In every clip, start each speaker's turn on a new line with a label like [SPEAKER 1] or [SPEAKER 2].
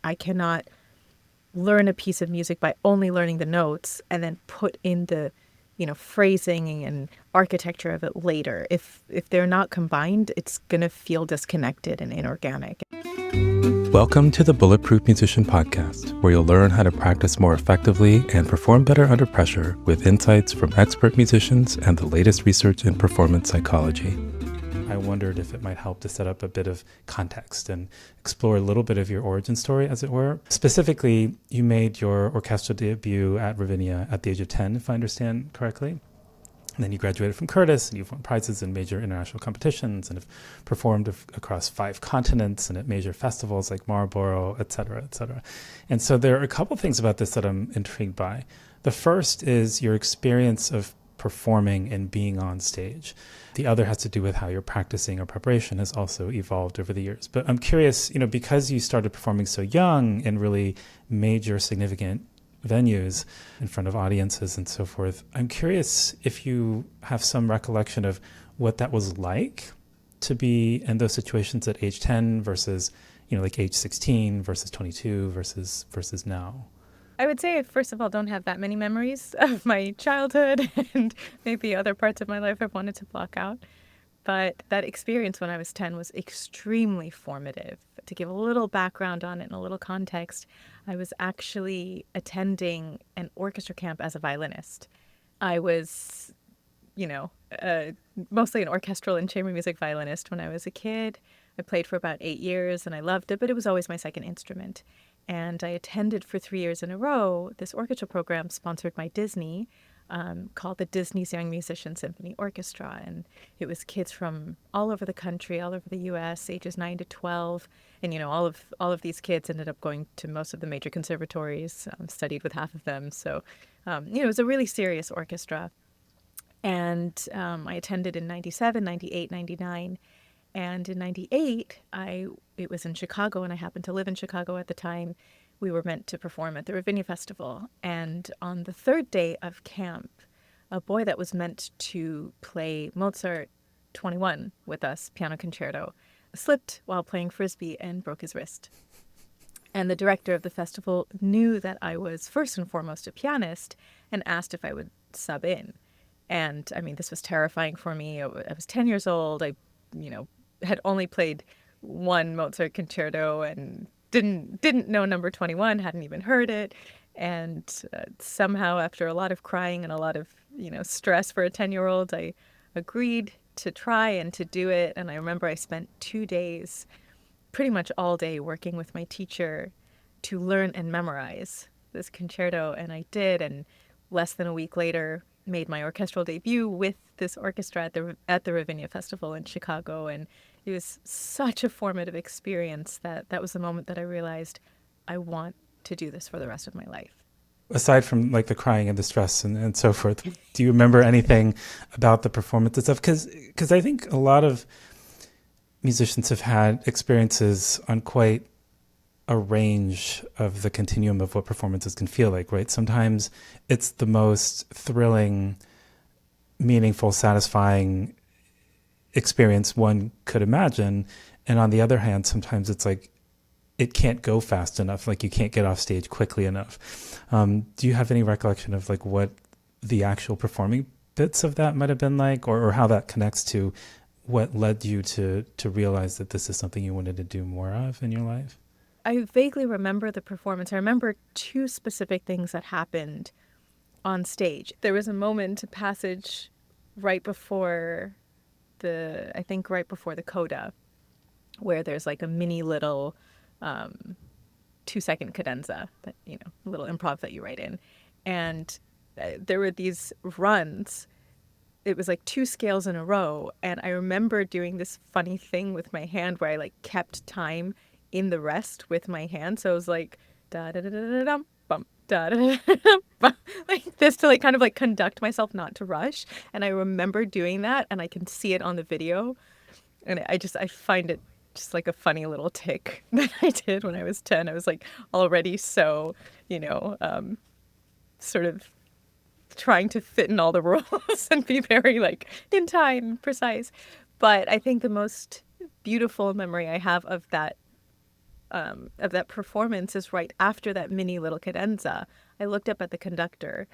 [SPEAKER 1] I cannot learn a piece of music by only learning the notes and then put in the, phrasing and architecture of it later. If they're not combined, it's going to feel disconnected and inorganic.
[SPEAKER 2] Welcome to the Bulletproof Musician Podcast, where you'll learn how to practice more effectively and perform better under pressure with insights from expert musicians and the latest research in performance psychology. I wondered if it might help to set up a bit of context and explore a little bit of your origin story, as it were. Specifically, you made your orchestral debut at Ravinia at the age of 10, if I understand correctly. And then you graduated from Curtis, and you've won prizes in major international competitions and have performed across 5 continents and at major festivals like Marlborough, et cetera, et cetera. And so there are a couple things about this that I'm intrigued by. The first is your experience of performing and being on stage. The other has to do with how your practicing or preparation has also evolved over the years. But I'm curious, because you started performing so young in really major, significant venues in front of audiences and so forth, I'm curious if you have some recollection of what that was like to be in those situations at age 10 versus, like age 16 versus 22 versus now.
[SPEAKER 1] I would say, first of all, don't have that many memories of my childhood and maybe other parts of my life I've wanted to block out. But that experience when I was 10 was extremely formative. To give a little background on it and a little context, I was actually attending an orchestra camp as a violinist. I was, mostly an orchestral and chamber music violinist when I was a kid. I played for about 8 years and I loved it, but it was always my second instrument. And I attended for 3 years in a row this orchestra program sponsored by Disney, called the Disney's Young Musician Symphony Orchestra. And it was kids from all over the country, all over the U.S., ages 9 to 12. And, all of these kids ended up going to most of the major conservatories, studied with half of them. So, it was a really serious orchestra. And I attended in 97, 98, 99. And in 98, it was in Chicago, and I happened to live in Chicago at the time. We were meant to perform at the Ravinia Festival. And on the third day of camp, a boy that was meant to play Mozart 21 with us, piano concerto, slipped while playing Frisbee and broke his wrist. And the director of the festival knew that I was first and foremost a pianist and asked if I would sub in. And I mean, this was terrifying for me. I was 10 years old. I, had only played one Mozart concerto and didn't know number 21, hadn't even heard it. And somehow, after a lot of crying and a lot of, stress for a 10-year-old, I agreed to try and to do it. And I remember I spent 2 days, pretty much all day, working with my teacher to learn and memorize this concerto. And I did. And less than a week later, made my orchestral debut with this orchestra at the Ravinia Festival in Chicago. And it was such a formative experience that was the moment that I realized I want to do this for the rest of my life.
[SPEAKER 2] Aside from like the crying and the stress and so forth, do you remember anything about the performance itself? Because I think a lot of musicians have had experiences on quite a range of the continuum of what performances can feel like, right? Sometimes it's the most thrilling, meaningful, satisfying experience one could imagine. And on the other hand, sometimes it's like it can't go fast enough, like you can't get off stage quickly enough. Do you have any recollection of like what the actual performing bits of that might have been like, or how that connects to what led you to realize that this is something you wanted to do more of in your life?
[SPEAKER 1] I vaguely remember the performance. I remember 2 specific things that happened on stage. There was a moment, a passage right before the coda, where there's like a mini little 2-second cadenza, that, a little improv that you write in. And there were these runs. It was like 2 scales in a row. And I remember doing this funny thing with my hand where I like kept time in the rest with my hand. So it was like da da da da da dum bum da da da da bum, like this to like kind of like conduct myself not to rush. And I remember doing that, and I can see it on the video. And I find it just like a funny little tick that I did when I was 10. I was like already so, sort of trying to fit in all the rules and be very like in time, precise. But I think the most beautiful memory I have of that of that performance is right after that mini little cadenza. I looked up at the conductor,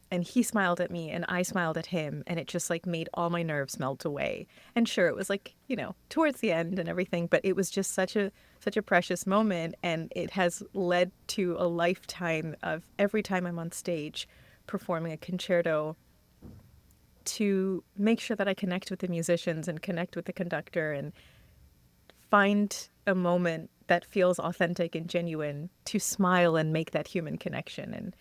[SPEAKER 1] and he smiled at me, and I smiled at him, and it just like made all my nerves melt away. And sure, it was like, towards the end and everything, but it was just such a precious moment, and it has led to a lifetime of every time I'm on stage performing a concerto to make sure that I connect with the musicians and connect with the conductor and find a moment that feels authentic and genuine to smile and make that human connection and,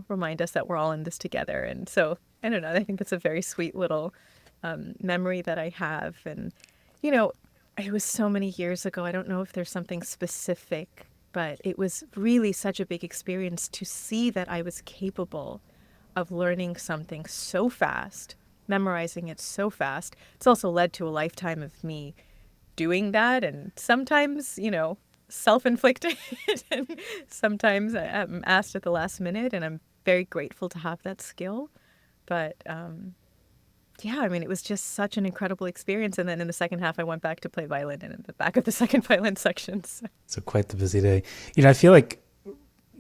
[SPEAKER 1] remind us that we're all in this together. And so, I don't know, I think that's a very sweet little memory that I have. And, it was so many years ago. I don't know if there's something specific, but it was really such a big experience to see that I was capable of learning something so fast, memorizing it so fast. It's also led to a lifetime of me doing that, and sometimes, self-inflicted, and sometimes I'm asked at the last minute, and I'm very grateful to have that skill. But yeah, I mean, it was just such an incredible experience. And then in the second half, I went back to play violin and in the back of the second violin sections.
[SPEAKER 2] So quite the busy day. I feel like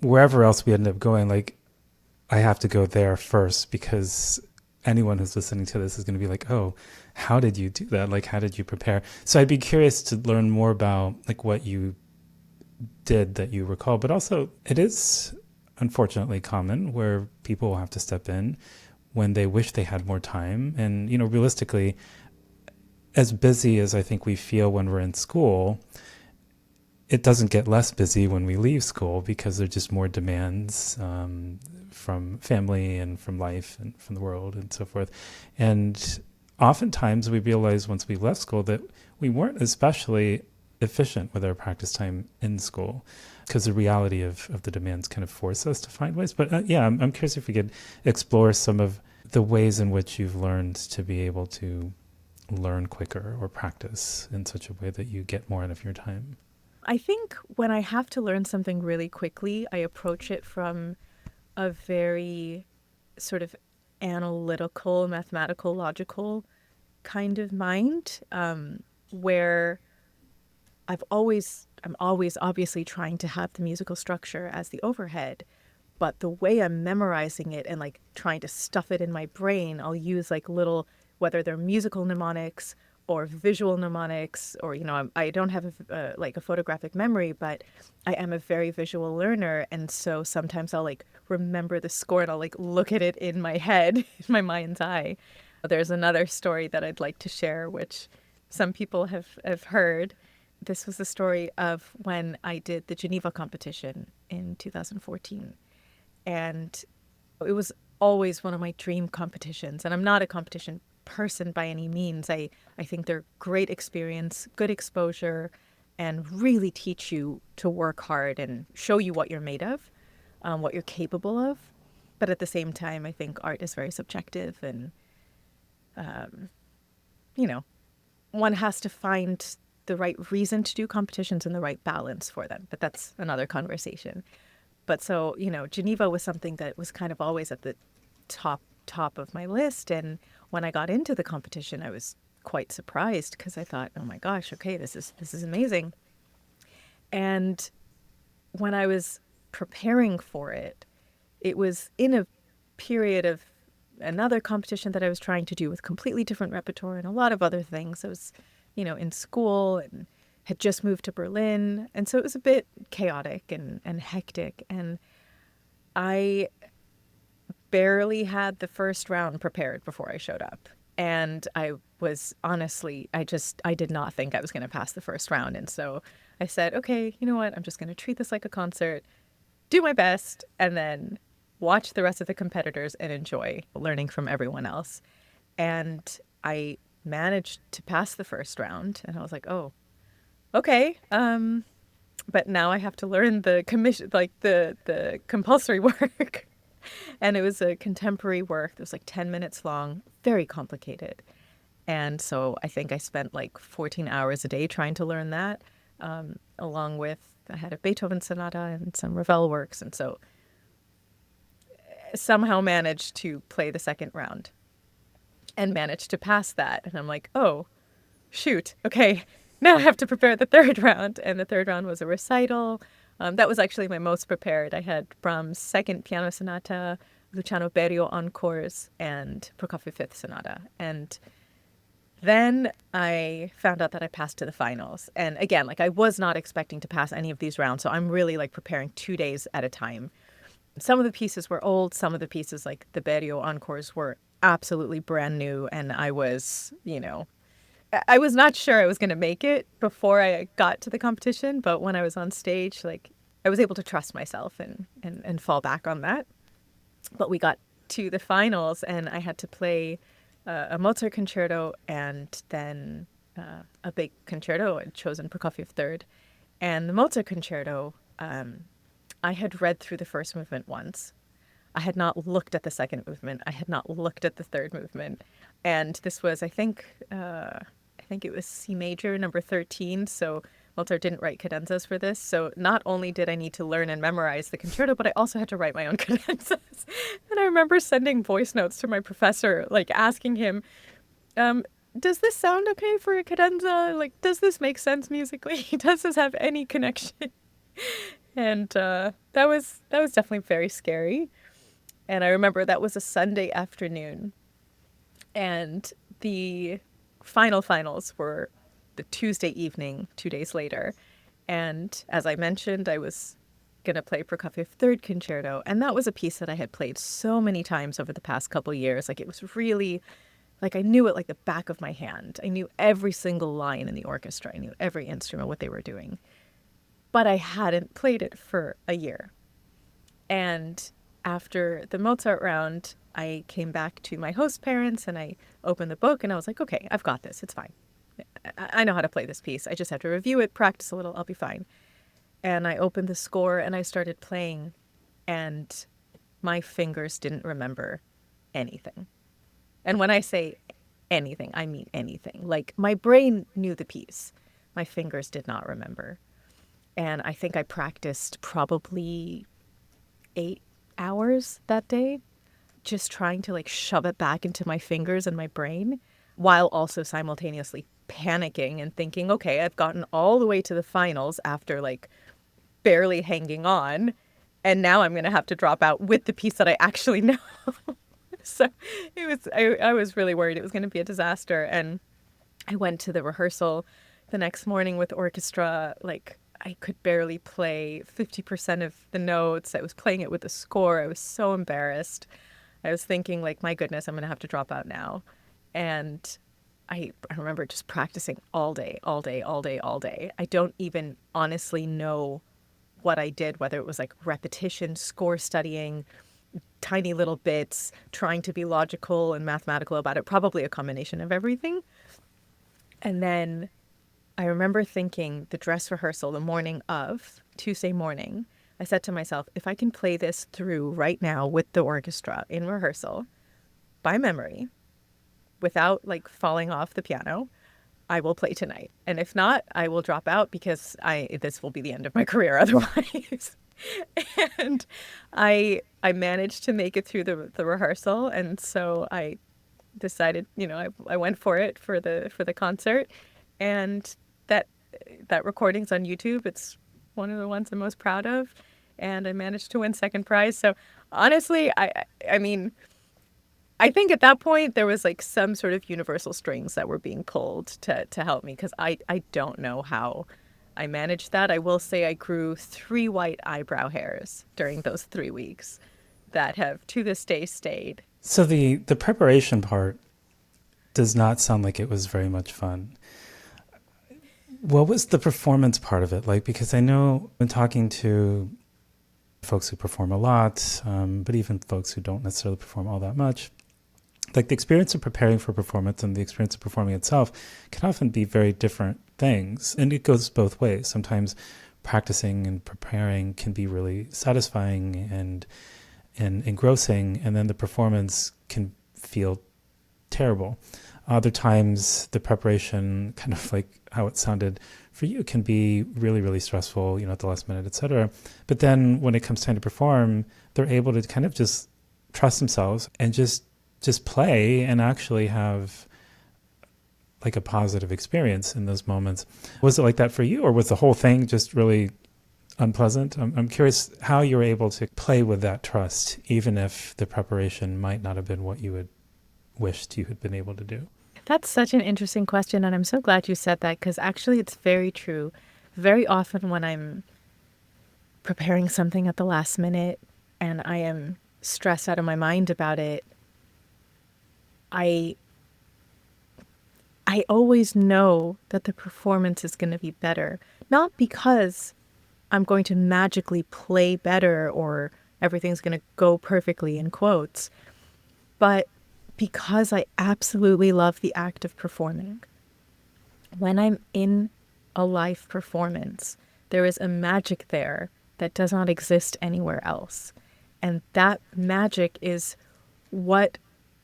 [SPEAKER 2] wherever else we end up going, like I have to go there first, because anyone who's listening to this is going to be like, oh, how did you do that? Like, how did you prepare? So I'd be curious to learn more about like what you did that you recall, but also it is unfortunately common where people will have to step in when they wish they had more time. And, realistically, as busy as I think we feel when we're in school, it doesn't get less busy when we leave school, because there's just more demands from family and from life and from the world and so forth. And oftentimes we realize once we left school that we weren't especially efficient with our practice time in school, because the reality of the demands kind of force us to find ways. But yeah, I'm curious if we could explore some of the ways in which you've learned to be able to learn quicker or practice in such a way that you get more out of your time.
[SPEAKER 1] I think when I have to learn something really quickly, I approach it from a very sort of analytical, mathematical, logical kind of mind, where I'm always obviously trying to have the musical structure as the overhead, but the way I'm memorizing it and like trying to stuff it in my brain, I'll use like little, whether they're musical mnemonics or visual mnemonics, or, I don't have a photographic memory, but I am a very visual learner. And so sometimes I'll like remember the score and I'll like look at it in my head, in my mind's eye. There's another story that I'd like to share, which some people have heard. This was the story of when I did the Geneva Competition in 2014. And it was always one of my dream competitions. And I'm not a competition person by any means. I think they're great experience, good exposure, and really teach you to work hard and show you what you're made of, what you're capable of. But at the same time, I think art is very subjective, and, one has to find the right reason to do competitions and the right balance for them. But that's another conversation. But so, Geneva was something that was kind of always at the top of my list. And when I got into the competition, I was quite surprised, because I thought, oh my gosh, okay, this is amazing. And when I was preparing for it, it was in a period of another competition that I was trying to do with completely different repertoire and a lot of other things. I was, in school and had just moved to Berlin. And so it was a bit chaotic and hectic. And I barely had the first round prepared before I showed up. And I was honestly, I did not think I was going to pass the first round. And so I said, okay, you know what? I'm just going to treat this like a concert, do my best, and then watch the rest of the competitors and enjoy learning from everyone else. And I managed to pass the first round. And I was like, oh, okay. But now I have to learn the commission, like the compulsory work. And it was a contemporary work that was like 10 minutes long, very complicated. And so I think I spent like 14 hours a day trying to learn that, along with, I had a Beethoven sonata and some Ravel works. And so somehow managed to play the second round and managed to pass that. And I'm like, oh, shoot. Okay. now I have to prepare the third round. And the third round was a recital. That was actually my most prepared. I had Brahms' Second Piano Sonata, Luciano Berio Encores, and Prokofiev Fifth Sonata. And then I found out that I passed to the finals. And again, like I was not expecting to pass any of these rounds. So I'm really like preparing 2 days at a time. Some of the pieces were old. Some of the pieces, like the Berio Encores, were absolutely brand new. And I was, I was not sure I was going to make it before I got to the competition. But when I was on stage, like I was able to trust myself and fall back on that. But we got to the finals and I had to play a Mozart concerto and then a big concerto. I'd chosen Prokofiev third. And the Mozart concerto, I had read through the first movement once. I had not looked at the second movement. I had not looked at the third movement. And this was, I think it was C major, number 13. So Mozart didn't write cadenzas for this. So not only did I need to learn and memorize the concerto, but I also had to write my own cadenzas. And I remember sending voice notes to my professor, like asking him, does this sound okay for a cadenza? Like, does this make sense musically? Does this have any connection? And that was definitely very scary. And I remember that was a Sunday afternoon. And the finals were the Tuesday evening, 2 days later. And as I mentioned, I was going to play Prokofiev third concerto. And that was a piece that I had played so many times over the past couple years. Like it was really, like I knew it like the back of my hand. I knew every single line in the orchestra. I knew every instrument, what they were doing. But I hadn't played it for a year. And after the Mozart round, I came back to my host parents and I opened the book and I was like, okay, I've got this. It's fine. I know how to play this piece. I just have to review it, practice a little. I'll be fine. And I opened the score and I started playing and my fingers didn't remember anything. And when I say anything, I mean anything. Like my brain knew the piece. My fingers did not remember. And I think I practiced probably 8 hours that day, just trying to like shove it back into my fingers and my brain while also simultaneously panicking and thinking, okay, I've gotten all the way to the finals after like barely hanging on. And now I'm going to have to drop out with the piece that I actually know. So I was really worried it was going to be a disaster. And I went to the rehearsal the next morning with orchestra, like I could barely play 50% of the notes. I was playing it with the score. I was so embarrassed. I was thinking, like, my goodness, I'm going to have to drop out now. And I remember just practicing all day, all day, all day, all day. I don't even honestly know what I did, whether it was like repetition, score studying, tiny little bits, trying to be logical and mathematical about it, probably a combination of everything. And then I remember thinking the dress rehearsal the morning of, Tuesday morning, I said to myself, if I can play this through right now with the orchestra in rehearsal by memory, without like falling off the piano, I will play tonight. And if not, I will drop out because this will be the end of my career otherwise. And I managed to make it through the rehearsal. And so I decided, I went for it for the concert. And that recording's on YouTube. It's one of the ones I'm most proud of. And I managed to win second prize. So honestly, I mean, I think at that point there was like some sort of universal strings that were being pulled to help me because I don't know how I managed that. I will say I grew 3 white eyebrow hairs during those 3 weeks that have to this day stayed.
[SPEAKER 2] So the preparation part does not sound like it was very much fun. What was the performance part of it like? Because I know when talking to folks who perform a lot, but even folks who don't necessarily perform all that much, like the experience of preparing for performance and the experience of performing itself can often be very different things. And it goes both ways. Sometimes practicing and preparing can be really satisfying and engrossing, and then the performance can feel terrible. Other times the preparation, kind of like how it sounded for you, can be really, really stressful, at the last minute, etc. But then when it comes time to perform, they're able to kind of just trust themselves and just play and actually have like a positive experience in those moments. Was it like that for you, or was the whole thing just really unpleasant? I'm curious how you were able to play with that trust, even if the preparation might not have been what you had wished you had been able to do.
[SPEAKER 1] That's such an interesting question, and I'm so glad you said that because actually it's very true. Very often when I'm preparing something at the last minute and I am stressed out of my mind about it, I always know that the performance is going to be better. Not because I'm going to magically play better or everything's going to go perfectly in quotes, but because I absolutely love the act of performing. When I'm in a live performance, there is a magic there that does not exist anywhere else. And that magic is what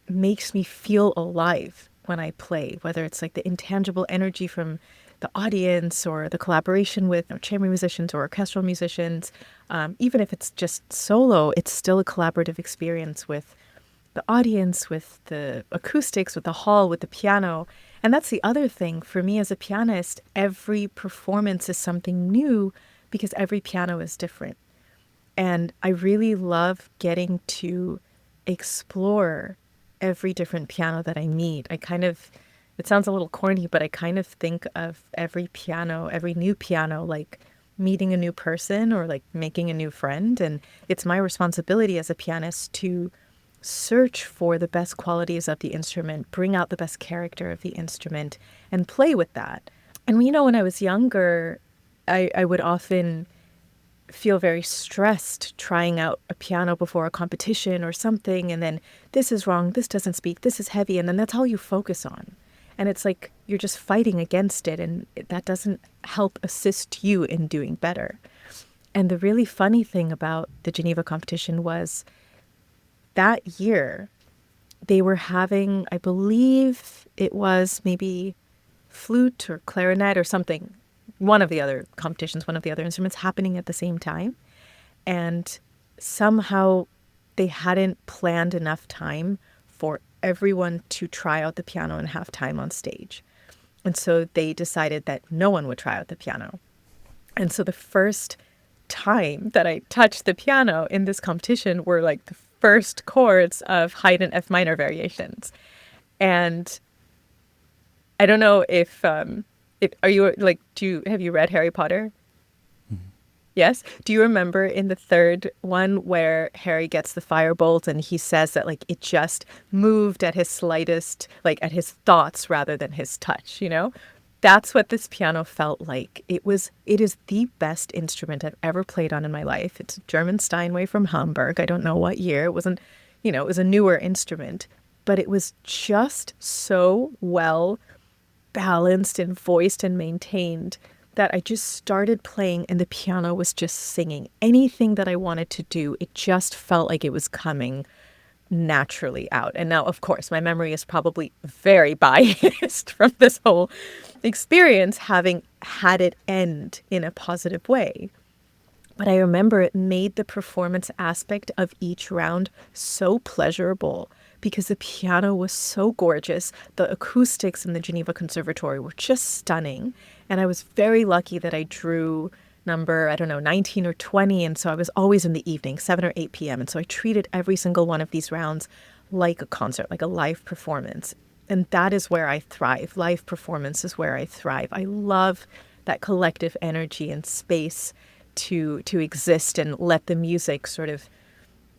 [SPEAKER 1] makes me feel alive when I play, whether it's like the intangible energy from the audience or the collaboration with chamber musicians or orchestral musicians. Even if it's just solo, it's still a collaborative experience with the audience, with the acoustics, with the hall, with the piano. And that's the other thing. For me as a pianist, every performance is something new because every piano is different. And I really love getting to explore every different piano that I meet. It sounds a little corny, but I kind of think of every piano, every new piano, like meeting a new person or like making a new friend. And it's my responsibility as a pianist to search for the best qualities of the instrument, bring out the best character of the instrument, and play with that. And when I was younger, I would often feel very stressed trying out a piano before a competition or something, and then this is wrong, this doesn't speak, this is heavy, and then that's all you focus on. And it's like you're just fighting against it, and that doesn't help assist you in doing better. And the really funny thing about the Geneva competition was that year they were having, I believe it was maybe flute or clarinet or something, one of the other competitions, one of the other instruments happening at the same time. And somehow they hadn't planned enough time for everyone to try out the piano and have time on stage. And so they decided that no one would try out the piano. And so the first time that I touched the piano in this competition were like the first chords of Haydn F minor variations. And I don't know if are you like, have you read Harry Potter?
[SPEAKER 2] Mm-hmm.
[SPEAKER 1] Yes. Do you remember in the third one where Harry gets the firebolt and he says that like it just moved at his slightest, like at his thoughts rather than his touch, That's what this piano felt like. It is the best instrument I've ever played on in my life. It's a German Steinway from Hamburg. I don't know what year. It wasn't, it was a newer instrument, but it was just so well balanced and voiced and maintained that I just started playing and the piano was just singing. Anything that I wanted to do, it just felt like it was coming naturally out. And now, of course, my memory is probably very biased from this whole experience, having had it end in a positive way. But I remember it made the performance aspect of each round so pleasurable because the piano was so gorgeous. The acoustics in the Geneva Conservatory were just stunning. And I was very lucky that I drew number, 19 or 20. And so I was always in the evening, 7 or 8 p.m. And so I treated every single one of these rounds like a concert, like a live performance. And that is where I thrive. Live performance is where I thrive. I love that collective energy and space to exist and let the music sort of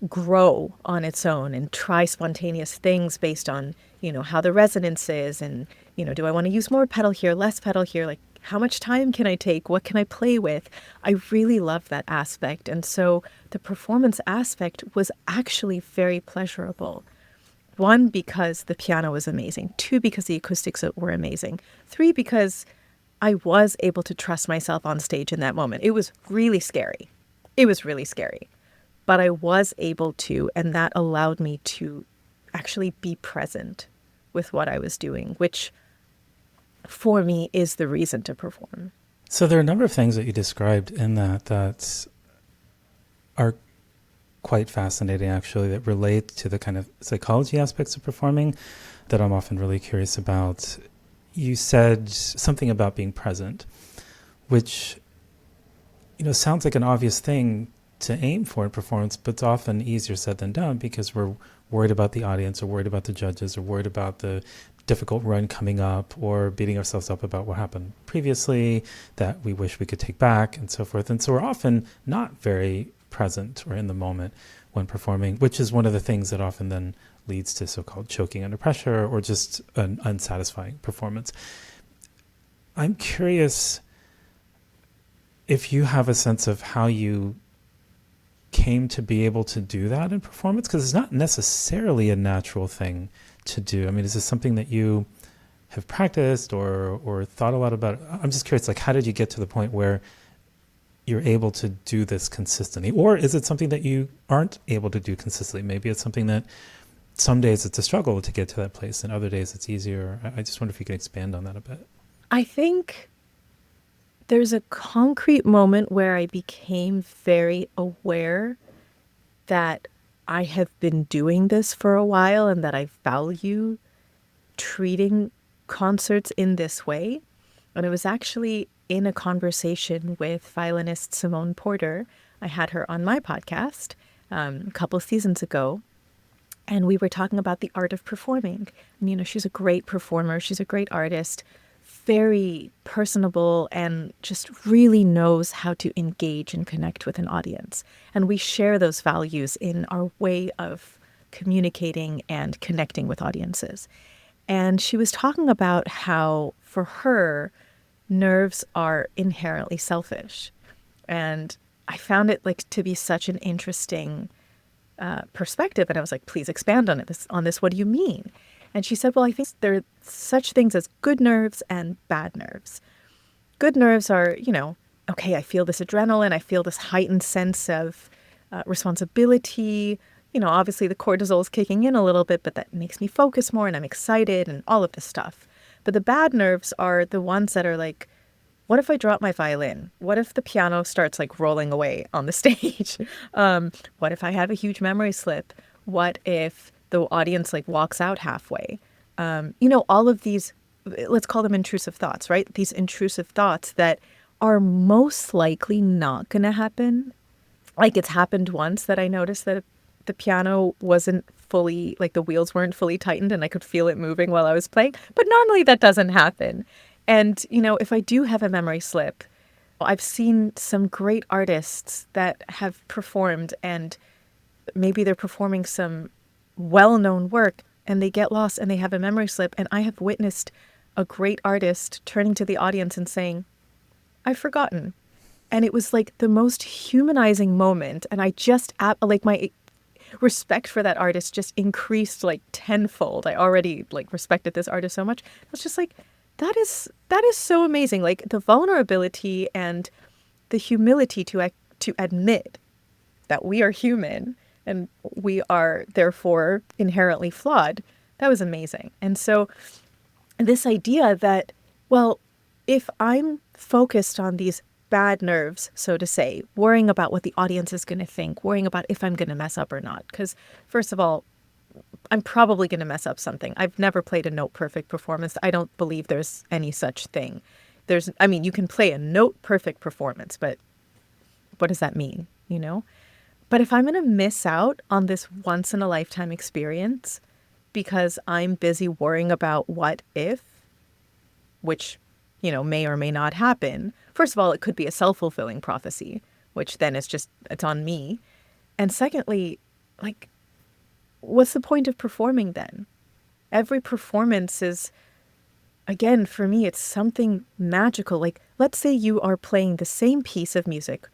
[SPEAKER 1] grow on its own and try spontaneous things based on, how the resonance is and, do I want to use more pedal here, less pedal here? Like, how much time can I take? What can I play with? I really love that aspect. And so the performance aspect was actually very pleasurable. 1, because the piano was amazing. 2, because the acoustics were amazing. 3, because I was able to trust myself on stage in that moment. It was really scary. But I was able to, and that allowed me to actually be present with what I was doing, which for me is the reason to perform.
[SPEAKER 2] So there are a number of things that you described in that are quite fascinating, actually, that relate to the kind of psychology aspects of performing that I'm often really curious about. you said something about being present, which, sounds like an obvious thing to aim for in performance, but it's often easier said than done because we're worried about the audience or worried about the judges or worried about the difficult run coming up or beating ourselves up about what happened previously that we wish we could take back and so forth. And so we're often not very present or in the moment when performing, which is one of the things that often then leads to so-called choking under pressure or just an unsatisfying performance. I'm curious if you have a sense of how you came to be able to do that in performance, because it's not necessarily a natural thing to do. I mean, is this something that you have practiced or thought a lot about? I'm just curious, like, how did you get to the point where you're able to do this consistently? Or is it something that you aren't able to do consistently? Maybe it's something that some days it's a struggle to get to that place and other days it's easier. I just wonder if you could expand on that a bit.
[SPEAKER 1] I think there's a concrete moment where I became very aware that I have been doing this for a while and that I value treating concerts in this way. And it was actually in a conversation with violinist Simone Porter. I had her on my podcast a couple of seasons ago. And we were talking about the art of performing. And, she's a great performer. She's a great artist, very personable, and just really knows how to engage and connect with an audience. And we share those values in our way of communicating and connecting with audiences. And she was talking about how, for her, nerves are inherently selfish. And I found it to be such an interesting perspective. And I was like, please expand on this. What do you mean? And she said, well, I think there are such things as good nerves and bad nerves. Good nerves are, okay, I feel this adrenaline. I feel this heightened sense of responsibility. Obviously the cortisol is kicking in a little bit, but that makes me focus more and I'm excited and all of this stuff. But the bad nerves are the ones that are like, what if I drop my violin? What if the piano starts rolling away on the stage? What if I have a huge memory slip? What if the audience walks out halfway? All of these, let's call them intrusive thoughts, right? These intrusive thoughts that are most likely not going to happen. It's happened once that I noticed that the piano wasn't fully, the wheels weren't fully tightened and I could feel it moving while I was playing. But normally that doesn't happen. And, if I do have a memory slip, I've seen some great artists that have performed and maybe they're performing some well-known work and they get lost and they have a memory slip. And I have witnessed a great artist turning to the audience and saying, I've forgotten. And it was the most humanizing moment. And I just, my respect for that artist just increased tenfold. I already respected this artist so much. I was just that is so amazing. The vulnerability and the humility to admit that we are human and we are therefore inherently flawed. That was amazing. And so this idea that, well, if I'm focused on these bad nerves, so to say, worrying about what the audience is going to think, worrying about if I'm going to mess up or not, because first of all, I'm probably going to mess up something. I've never played a note perfect performance. I don't believe there's any such thing. You can play a note perfect performance, but what does that mean? But if I'm going to miss out on this once in a lifetime experience because I'm busy worrying about what if, which, may or may not happen. First of all, it could be a self-fulfilling prophecy, which then it's on me. And secondly, what's the point of performing then? Every performance is, again, for me, it's something magical. Let's say you are playing the same piece of music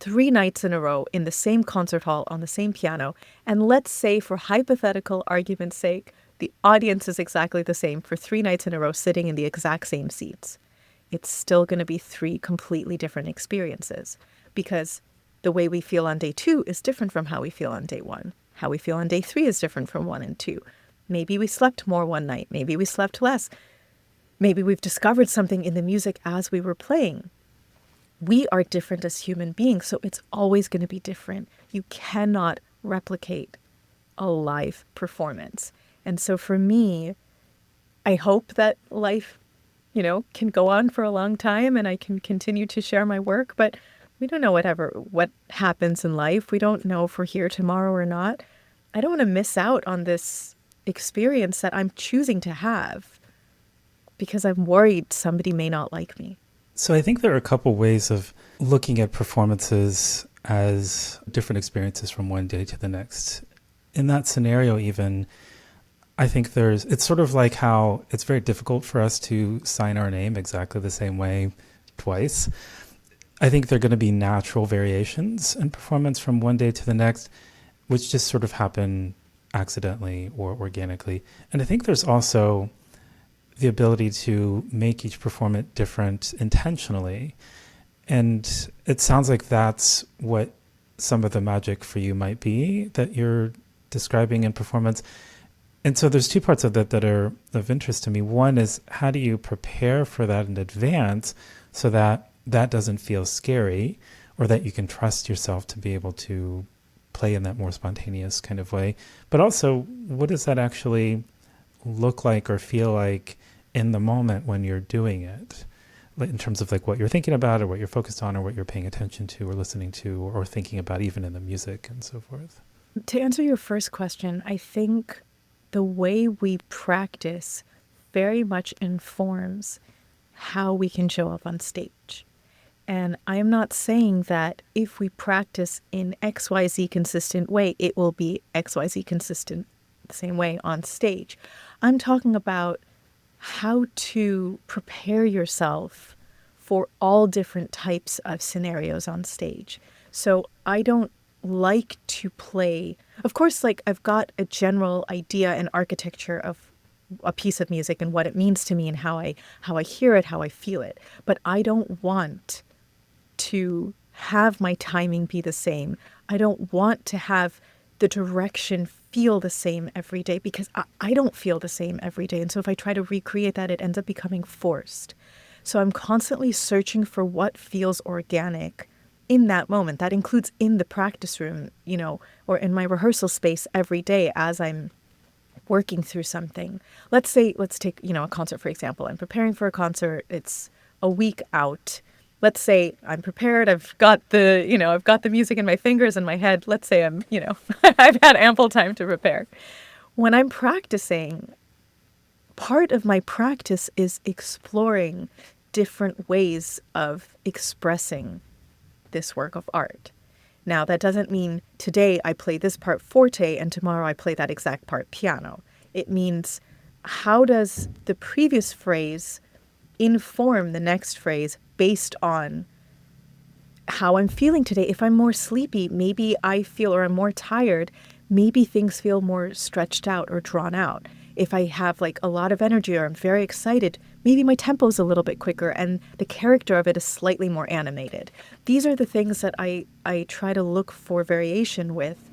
[SPEAKER 1] 3 nights in a row in the same concert hall on the same piano. And let's say, for hypothetical argument's sake, the audience is exactly the same for 3 nights in a row sitting in the exact same seats. It's still going to be 3 completely different experiences because the way we feel on day 2 is different from how we feel on day 1. How we feel on day 3 is different from 1 and 2. Maybe we slept more one night. Maybe we slept less. Maybe we've discovered something in the music as we were playing. We are different as human beings, so it's always going to be different. You cannot replicate a live performance. And so for me, I hope that life, can go on for a long time and I can continue to share my work, but we don't know what happens in life. We don't know if we're here tomorrow or not. I don't want to miss out on this experience that I'm choosing to have because I'm worried somebody may not like me.
[SPEAKER 2] So I think there are a couple ways of looking at performances as different experiences from one day to the next. In that scenario, even, I think it's sort of like how it's very difficult for us to sign our name exactly the same way twice. I think there are going to be natural variations in performance from one day to the next, which just sort of happen accidentally or organically. And I think there's also the ability to make each performance different intentionally. And it sounds like that's what some of the magic for you might be that you're describing in performance. And so there's two parts of that are of interest to me. One is, how do you prepare for that in advance so that that doesn't feel scary, or that you can trust yourself to be able to play in that more spontaneous kind of way? But also, what does that actually look like or feel like in the moment when you're doing it, in terms of like what you're thinking about or what you're focused on or what you're paying attention to or listening to or thinking about even in the music and so forth?
[SPEAKER 1] To answer your first question, I think the way we practice very much informs how we can show up on stage. And I am not saying that if we practice in XYZ consistent way, it will be XYZ consistent the same way on stage. I'm talking about how to prepare yourself for all different types of scenarios on stage. So I don't like to play, of course, like I've got a general idea and architecture of a piece of music and what it means to me and how I hear it, how I feel it. But I don't want to have my timing be the same. I don't want to have the direction feel the same every day because I don't feel the same every day. And so if I try to recreate that, it ends up becoming forced. So I'm constantly searching for what feels organic in that moment. That includes in the practice room, or in my rehearsal space every day as I'm working through something. Let's take, a concert, for example. I'm preparing for a concert. It's a week out. Let's say I'm prepared. I've got the music in my fingers and my head. Let's say I've had ample time to prepare. When I'm practicing, part of my practice is exploring different ways of expressing this work of art. Now, that doesn't mean today I play this part forte and tomorrow I play that exact part piano. It means, how does the previous phrase inform the next phrase based on how I'm feeling today? If I'm more sleepy, maybe or I'm more tired, maybe things feel more stretched out or drawn out. If I have like a lot of energy or I'm very excited, maybe my tempo is a little bit quicker and the character of it is slightly more animated. These are the things that I try to look for variation with,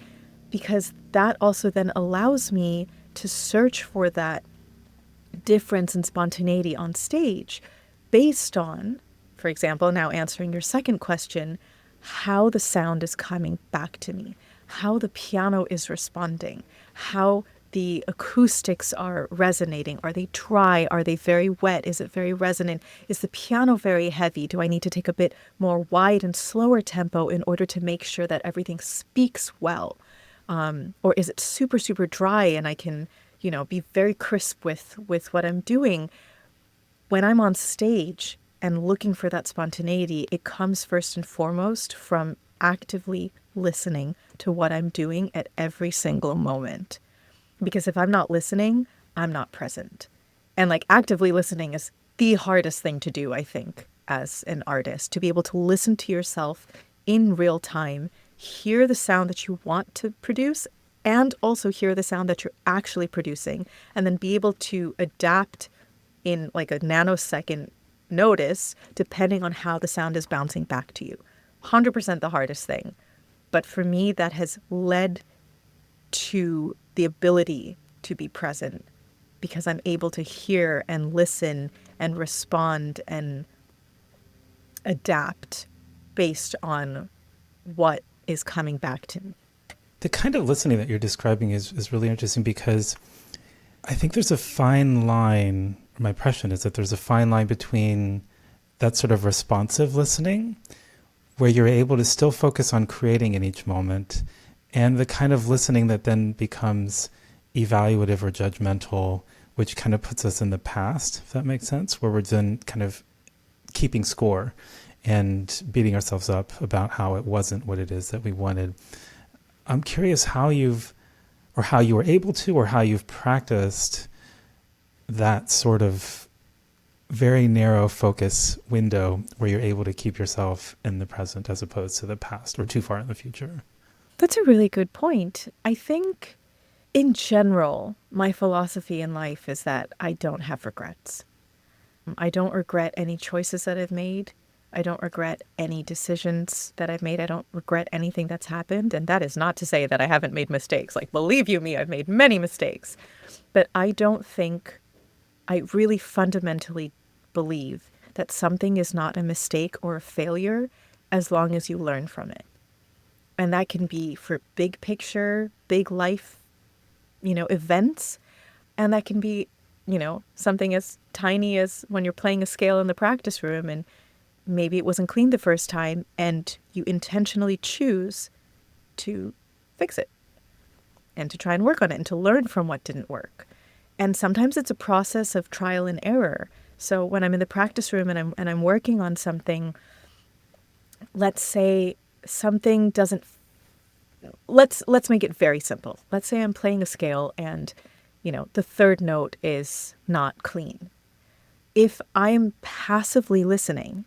[SPEAKER 1] because that also then allows me to search for that difference in spontaneity on stage based on, for example, now answering your second question, how the sound is coming back to me, how the piano is responding, how the acoustics are resonating. Are they dry? Are they very wet? Is it very resonant? Is the piano very heavy? Do I need to take a bit more wide and slower tempo in order to make sure that everything speaks well? Or is it super, super dry and I can, be very crisp with what I'm doing? When I'm on stage and looking for that spontaneity, it comes first and foremost from actively listening to what I'm doing at every single moment. Because if I'm not listening, I'm not present. And like actively listening is the hardest thing to do, I think, as an artist, to be able to listen to yourself in real time, hear the sound that you want to produce, and also hear the sound that you're actually producing, and then be able to adapt in like a nanosecond notice, depending on how the sound is bouncing back to you. 100% the hardest thing. But for me, that has led to the ability to be present, because I'm able to hear and listen and respond and adapt based on what is coming back to me.
[SPEAKER 2] The kind of listening that you're describing is really interesting, because I think there's a fine line, my impression is that there's a fine line between that sort of responsive listening, where you're able to still focus on creating in each moment, and the kind of listening that then becomes evaluative or judgmental, which kind of puts us in the past, if that makes sense, where we're then kind of keeping score and beating ourselves up about how it wasn't what it is that we wanted. I'm curious how you were able to, or how you've practiced that sort of very narrow focus window where you're able to keep yourself in the present as opposed to the past or too far in the future.
[SPEAKER 1] That's a really good point. I think in general, my philosophy in life is that I don't have regrets. I don't regret any choices that I've made. I don't regret any decisions that I've made. I don't regret anything that's happened. And that is not to say that I haven't made mistakes. Like, believe you me, I've made many mistakes. But I don't think, I really fundamentally believe that something is not a mistake or a failure as long as you learn from it. And that can be for big picture, big life, events. And that can be, something as tiny as when you're playing a scale in the practice room and maybe it wasn't clean the first time and you intentionally choose to fix it and to try and work on it and to learn from what didn't work. And sometimes it's a process of trial and error. So when I'm in the practice room and I'm working on something, let's say something doesn't, let's make it very simple. Let's say I'm playing a scale and, the third note is not clean. If I'm passively listening,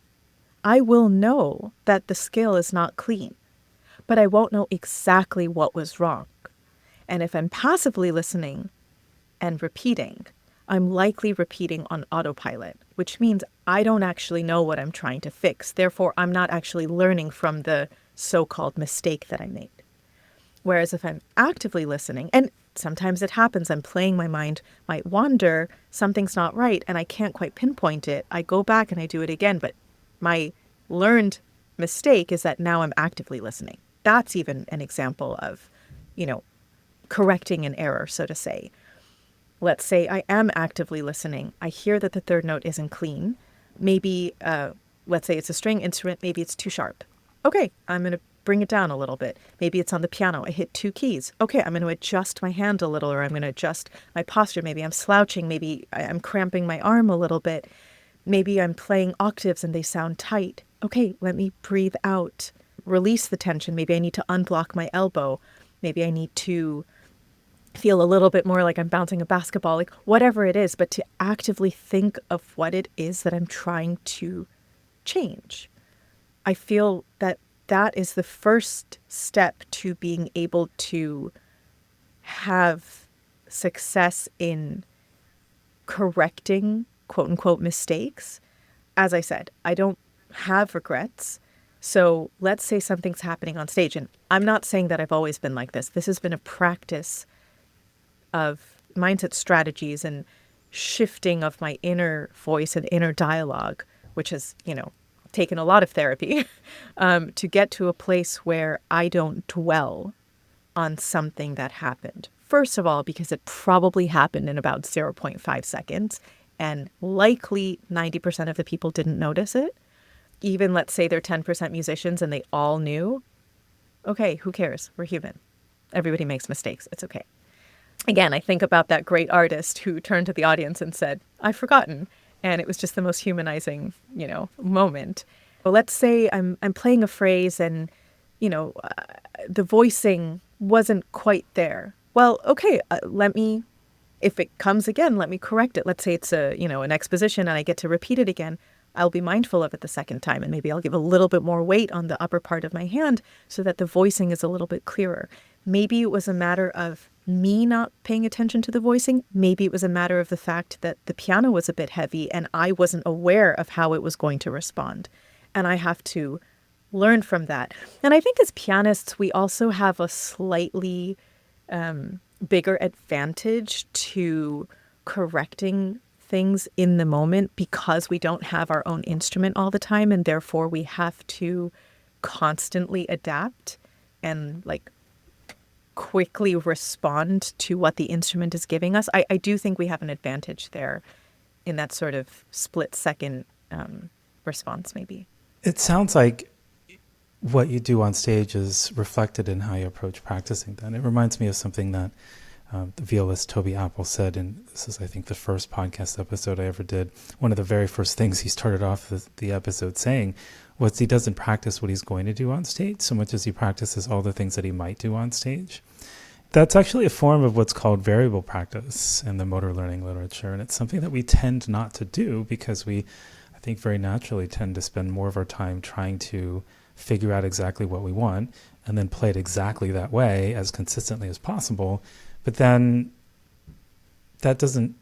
[SPEAKER 1] I will know that the scale is not clean, but I won't know exactly what was wrong. And if I'm passively listening and repeating, I'm likely repeating on autopilot, which means I don't actually know what I'm trying to fix. Therefore, I'm not actually learning from the so-called mistake that I made. Whereas if I'm actively listening, and sometimes it happens, I'm playing, my mind might wander, something's not right, and I can't quite pinpoint it. I go back and I do it again, but my learned mistake is that now I'm actively listening. That's even an example of, correcting an error, so to say. Let's say I am actively listening. I hear that the third note isn't clean. Maybe, let's say it's a string instrument. Maybe it's too sharp. Okay, I'm going to bring it down a little bit. Maybe it's on the piano. I hit two keys. Okay, I'm going to adjust my hand a little, or I'm going to adjust my posture. Maybe I'm slouching. Maybe I'm cramping my arm a little bit. Maybe I'm playing octaves and they sound tight. Okay, let me breathe out, release the tension. Maybe I need to unblock my elbow. Maybe I need to feel a little bit more like I'm bouncing a basketball, like whatever it is, but to actively think of what it is that I'm trying to change. I feel that that is the first step to being able to have success in correcting quote unquote mistakes. As I said, I don't have regrets. So let's say something's happening on stage, and I'm not saying that I've always been like this. This has been a practice of mindset strategies and shifting of my inner voice and inner dialogue, which has, taken a lot of therapy to get to a place where I don't dwell on something that happened. First of all, because it probably happened in about 0.5 seconds, and likely 90% of the people didn't notice it. Even let's say they're 10% musicians and they all knew. Okay, who cares? We're human. Everybody makes mistakes. It's okay. Again, I think about that great artist who turned to the audience and said, I've forgotten. And it was just the most humanizing, moment. Well, let's say I'm playing a phrase and, the voicing wasn't quite there. Well, okay, if it comes again, let me correct it. Let's say it's an exposition and I get to repeat it again. I'll be mindful of it the second time, and maybe I'll give a little bit more weight on the upper part of my hand so that the voicing is a little bit clearer. Maybe it was a matter of me not paying attention to the voicing. Maybe it was a matter of the fact that the piano was a bit heavy and I wasn't aware of how it was going to respond. And I have to learn from that. And I think as pianists, we also have a slightly bigger advantage to correcting things in the moment because we don't have our own instrument all the time, and therefore we have to constantly adapt and quickly respond to what the instrument is giving us. I do think we have an advantage there in that sort of split second response, maybe.
[SPEAKER 2] It sounds like what you do on stage is reflected in how you approach practicing then. It reminds me of something that the violist Toby Apple said, and this is, I think, the first podcast episode I ever did. One of the very first things he started off the episode saying was he doesn't practice what he's going to do on stage so much as he practices all the things that he might do on stage. That's actually a form of what's called variable practice in the motor learning literature, and it's something that we tend not to do because we, I think, very naturally tend to spend more of our time trying to figure out exactly what we want and then play it exactly that way as consistently as possible. But then that doesn't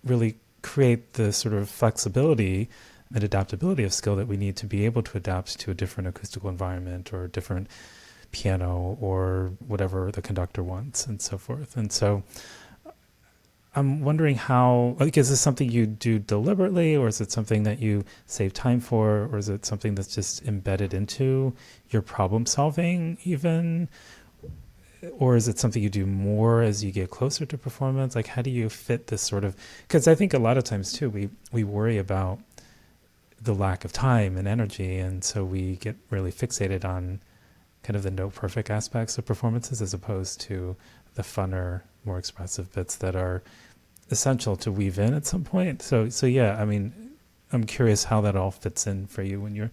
[SPEAKER 2] really create the sort of flexibility and adaptability of skill that we need to be able to adapt to a different acoustical environment or a different piano or whatever the conductor wants and so forth. And so I'm wondering how, like, is this something you do deliberately, or is it something that you save time for, or is it something that's just embedded into your problem solving even? Or is it something you do more as you get closer to performance? Like, how do you fit this sort of, because I think a lot of times too, we worry about the lack of time and energy. And so we get really fixated on kind of the no perfect aspects of performances as opposed to the funner, more expressive bits that are essential to weave in at some point. So yeah, I mean, I'm curious how that all fits in for you when you're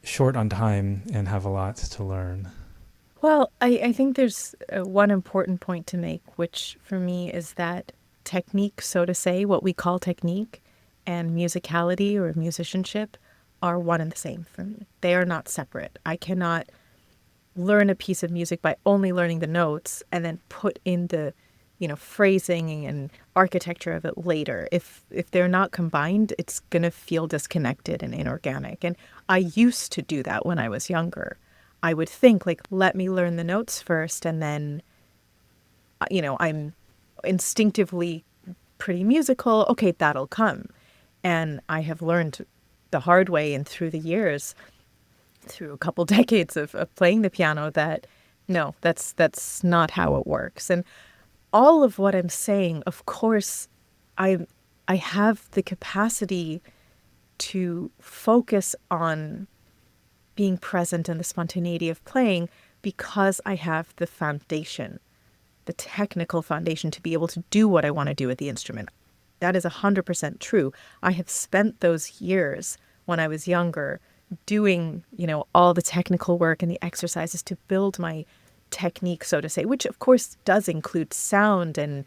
[SPEAKER 2] short on time and have a lot to learn.
[SPEAKER 1] Well, I think there's one important point to make, which for me is that technique, so to say, what we call technique, and musicality or musicianship are one and the same for me. They are not separate. I cannot learn a piece of music by only learning the notes and then put in the, phrasing and architecture of it later. If they're not combined, it's going to feel disconnected and inorganic. And I used to do that when I was younger. I would think, like, let me learn the notes first, and then, I'm instinctively pretty musical. Okay, that'll come. And I have learned the hard way and through the years, through a couple decades of playing the piano, that no, that's not how it works. And all of what I'm saying, of course, I have the capacity to focus on being present in the spontaneity of playing because I have the foundation, the technical foundation to be able to do what I want to do with the instrument. That is 100% true. I have spent those years when I was younger doing, all the technical work and the exercises to build my technique, so to say, which of course does include sound and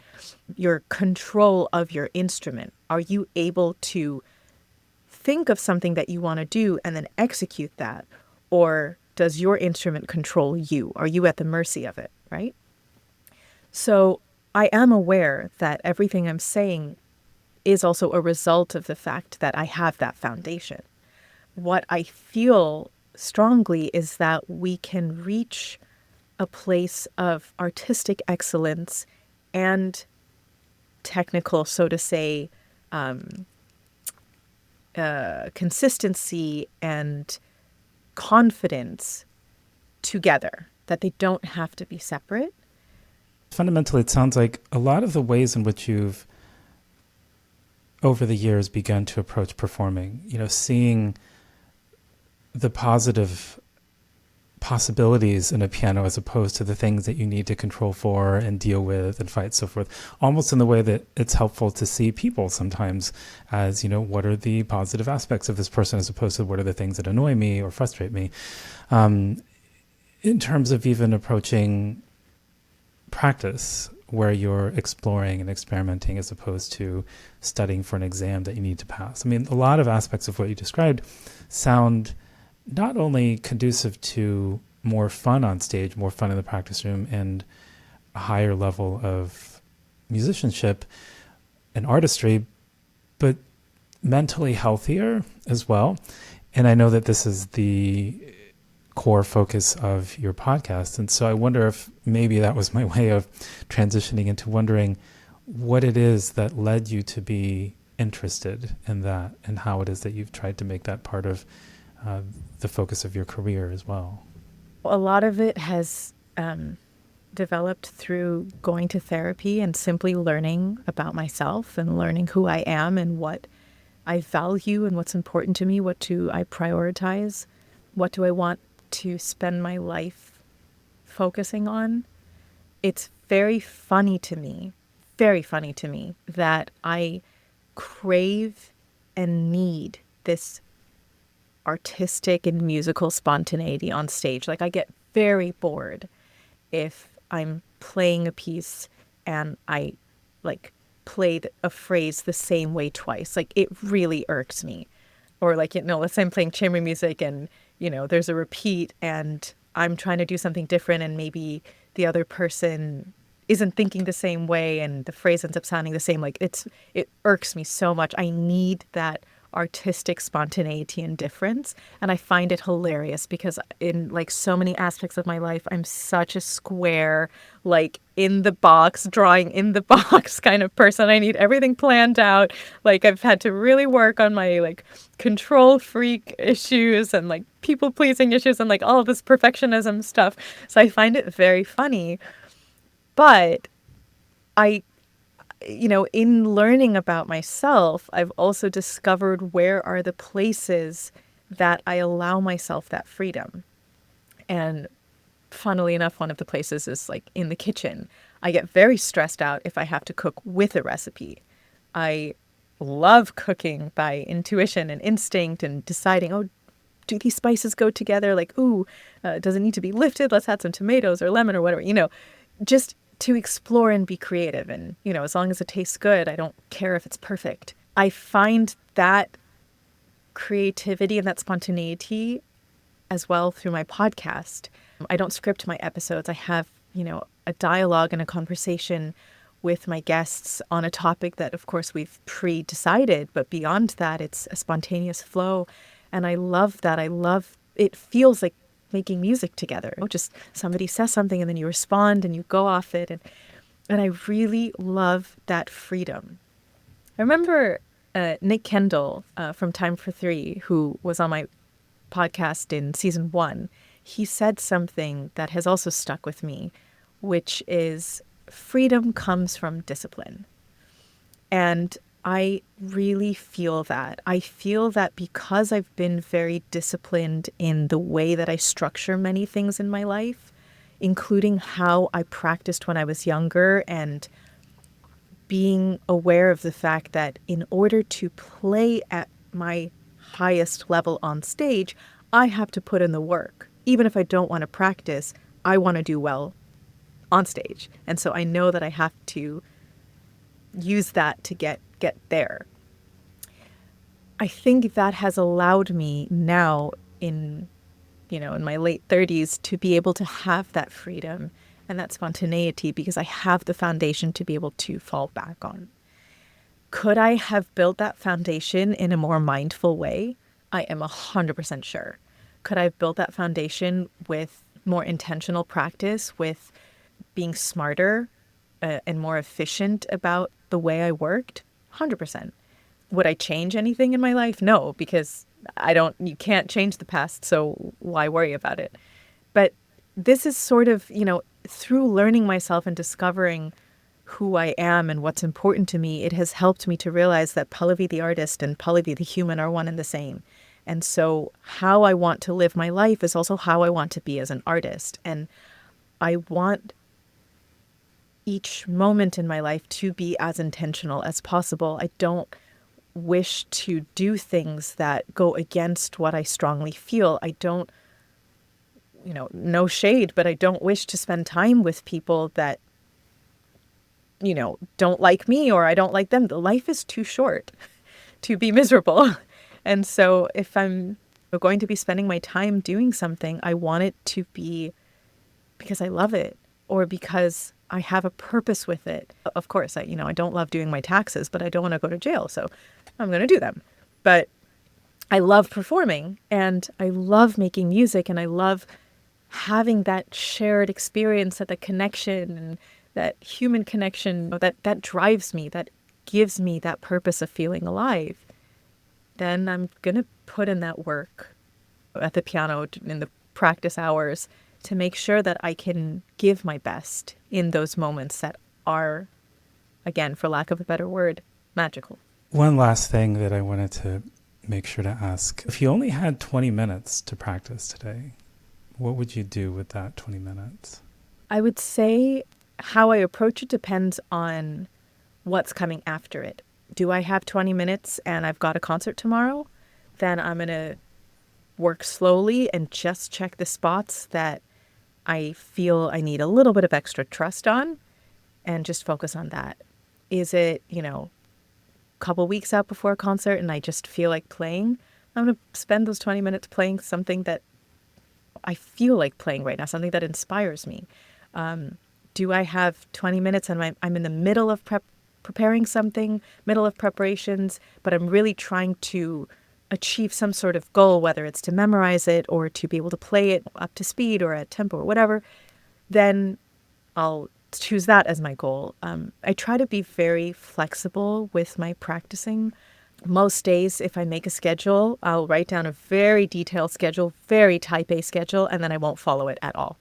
[SPEAKER 1] your control of your instrument. Are you able to think of something that you want to do and then execute that? Or does your instrument control you? Are you at the mercy of it, right? So I am aware that everything I'm saying is also a result of the fact that I have that foundation. What I feel strongly is that we can reach a place of artistic excellence and technical, so to say, consistency and confidence together, that they don't have to be separate.
[SPEAKER 2] Fundamentally, it sounds like a lot of the ways in which you've, over the years, begun to approach performing, seeing the positive possibilities in a piano as opposed to the things that you need to control for and deal with and fight, so forth, almost in the way that it's helpful to see people sometimes as, what are the positive aspects of this person as opposed to what are the things that annoy me or frustrate me. In terms of even approaching practice where you're exploring and experimenting as opposed to studying for an exam that you need to pass. I mean, a lot of aspects of what you described sound not only conducive to more fun on stage, more fun in the practice room, and a higher level of musicianship and artistry, but mentally healthier as well. And I know that this is the core focus of your podcast. And so I wonder if maybe that was my way of transitioning into wondering what it is that led you to be interested in that and how it is that you've tried to make that part of the focus of your career as well.
[SPEAKER 1] A lot of it has developed through going to therapy and simply learning about myself and learning who I am and what I value and what's important to me. What do I prioritize? What do I want to spend my life focusing on? It's very funny to me that I crave and need this artistic and musical spontaneity on stage. Like, I get very bored if I'm playing a piece and I like played a phrase the same way twice. Like, it really irks me. Or like, let's say I'm playing chamber music and, there's a repeat and I'm trying to do something different and maybe the other person isn't thinking the same way and the phrase ends up sounding the same. Like, it irks me so much. I need that artistic spontaneity and difference. And I find it hilarious because in like so many aspects of my life, I'm such a square, like in the box, drawing in the box kind of person. I need everything planned out. Like, I've had to really work on my like control freak issues and like people pleasing issues and like all of this perfectionism stuff. So I find it very funny. But I in learning about myself, I've also discovered where are the places that I allow myself that freedom. And funnily enough, one of the places is like in the kitchen. I get very stressed out if I have to cook with a recipe. I love cooking by intuition and instinct and deciding, oh, do these spices go together? Like, ooh, does it need to be lifted? Let's add some tomatoes or lemon or whatever, just to explore and be creative. And, as long as it tastes good, I don't care if it's perfect. I find that creativity and that spontaneity as well through my podcast. I don't script my episodes. I have, a dialogue and a conversation with my guests on a topic that, of course, we've pre-decided. But beyond that, it's a spontaneous flow. And I love that. It feels like making music together. Just somebody says something and then you respond and you go off it. And I really love that freedom. I remember Nick Kendall from Time for Three, who was on my podcast in season 1. He said something that has also stuck with me, which is freedom comes from discipline. And I really feel that. I feel that because I've been very disciplined in the way that I structure many things in my life, including how I practiced when I was younger and being aware of the fact that in order to play at my highest level on stage, I have to put in the work. Even if I don't want to practice, I want to do well on stage. And so I know that I have to use that to get there. I think that has allowed me now in my late 30s to be able to have that freedom and that spontaneity because I have the foundation to be able to fall back on. Could I have built that foundation in a more mindful way? I am 100% sure. Could I have built that foundation with more intentional practice, with being smarter and more efficient about the way I worked? 100%. Would I change anything in my life? No, because you can't change the past, so why worry about it? But this is sort of, through learning myself and discovering who I am and what's important to me, it has helped me to realize that Pallavi the artist and Pallavi the human are one and the same. And so how I want to live my life is also how I want to be as an artist. And I want each moment in my life to be as intentional as possible. I don't wish to do things that go against what I strongly feel. I don't, no shade, but I don't wish to spend time with people that, don't like me or I don't like them. The life is too short to be miserable. And so if I'm going to be spending my time doing something, I want it to be because I love it or because I have a purpose with it. Of course, I don't love doing my taxes, but I don't want to go to jail, so I'm going to do them. But I love performing and I love making music and I love having that shared experience, that the connection and that human connection that drives me, that gives me that purpose of feeling alive. Then I'm going to put in that work at the piano in the practice hours to make sure that I can give my best in those moments that are, again, for lack of a better word, magical.
[SPEAKER 2] One last thing that I wanted to make sure to ask. If you only had 20 minutes to practice today, what would you do with that 20 minutes?
[SPEAKER 1] I would say how I approach it depends on what's coming after it. Do I have 20 minutes and I've got a concert tomorrow? Then I'm going to work slowly and just check the spots that I feel I need a little bit of extra trust on and just focus on that. Is it, a couple weeks out before a concert and I just feel like playing? I'm going to spend those 20 minutes playing something that I feel like playing right now, something that inspires me. Do I have 20 minutes and I'm in the middle of preparing something, middle of preparations, but I'm really trying to achieve some sort of goal, whether it's to memorize it or to be able to play it up to speed or at tempo or whatever, then I'll choose that as my goal. I try to be very flexible with my practicing. Most days, if I make a schedule, I'll write down a very detailed schedule, very type A schedule, and then I won't follow it at all.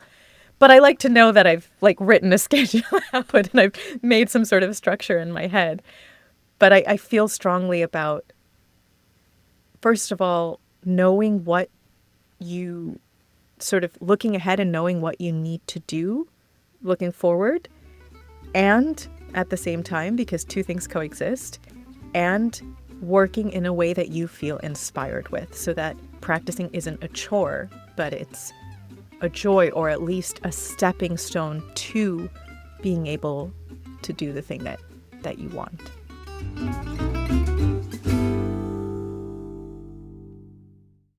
[SPEAKER 1] But I like to know that I've written a schedule out and I've made some sort of structure in my head. But I feel strongly about, first of all, knowing what you sort of looking ahead and knowing what you need to do, looking forward, and at the same time, because two things coexist, and working in a way that you feel inspired with, so that practicing isn't a chore, but it's a joy, or at least a stepping stone to being able to do the thing that you want.